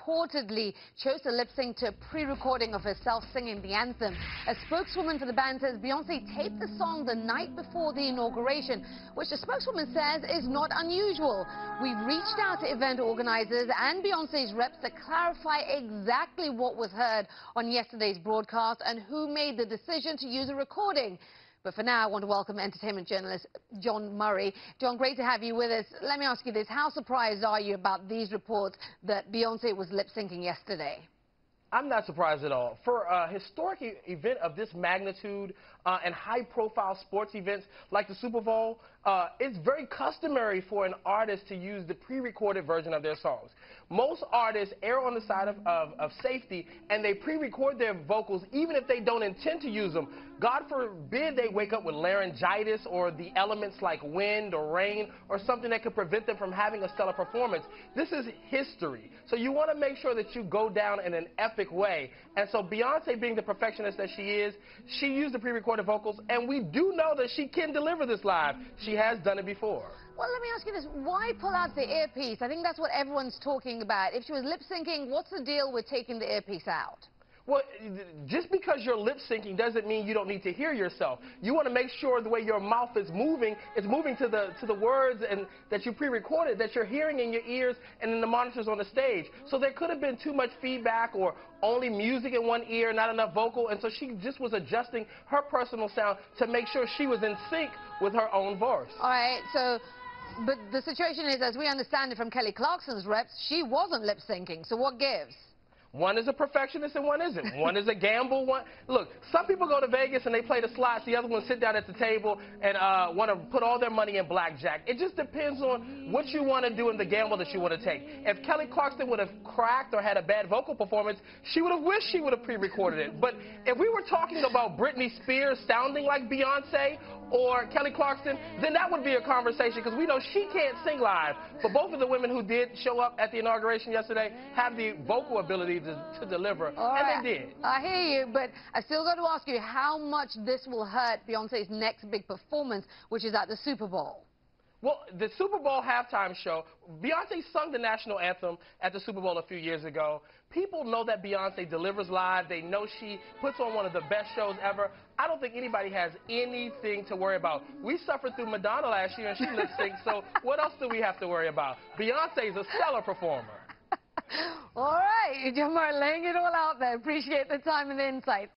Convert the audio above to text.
reportedly chose to lip-sync to a pre-recording of herself singing the anthem. A spokeswoman for the band says Beyonce taped the song the night before the inauguration, which the spokeswoman says is not unusual. We've reached out to event organizers and Beyonce's reps to clarify exactly what was heard on yesterday's broadcast and who made the decision to use a recording. But for now, I want to welcome entertainment journalist John Murray. John, great to have you with us. Let me ask you this. How surprised are you about these reports that Beyonce was lip-syncing yesterday? I'm not surprised at all. For a historic event of this magnitude and high-profile sports events like the Super Bowl, it's very customary for an artist to use the pre-recorded version of their songs. Most artists err on the side of safety, and they pre-record their vocals even if they don't intend to use them. God forbid they wake up with laryngitis or the elements like wind or rain or something that could prevent them from having a stellar performance. This is history. So you want to make sure that you go down in an epic way. And so Beyonce, being the perfectionist that she is, she used the pre-recorded vocals, and we do know that she can deliver this live. She has done it before. Well, let me ask you this. Why pull out the earpiece? I think that's what everyone's talking about. If she was lip-syncing, what's the deal with taking the earpiece out? Well, just because you're lip-syncing doesn't mean you don't need to hear yourself. You want to make sure the way your mouth is moving to the words and that you pre-recorded, that you're hearing in your ears and in the monitors on the stage. So there could have been too much feedback or only music in one ear, not enough vocal, and so she just was adjusting her personal sound to make sure she was in sync with her own voice. All right, so, but the situation is, as we understand it from Kelly Clarkson's reps, she wasn't lip-syncing, so what gives? One is a perfectionist and one isn't. One is a gamble. Look, some people go to Vegas and they play the slots. The other ones sit down at the table and want to put all their money in blackjack. It just depends on what you want to do and the gamble that you want to take. If Kelly Clarkson would have cracked or had a bad vocal performance, she would have wished she would have pre-recorded it. But if we were talking about Britney Spears sounding like Beyonce or Kelly Clarkson, then that would be a conversation because we know she can't sing live. But both of the women who did show up at the inauguration yesterday have the vocal ability to deliver, and they did. I hear you, but I still got to ask you how much this will hurt Beyonce's next big performance, which is at the Super Bowl. Well, the Super Bowl halftime show, Beyonce sung the national anthem at the Super Bowl a few years ago. People know that Beyonce delivers live. They know she puts on one of the best shows ever. I don't think anybody has anything to worry about. We suffered through Madonna last year, and she lip-synced, so what else do we have to worry about? Beyonce's a stellar performer. All right, John Murray, laying it all out there. Appreciate the time and the insight.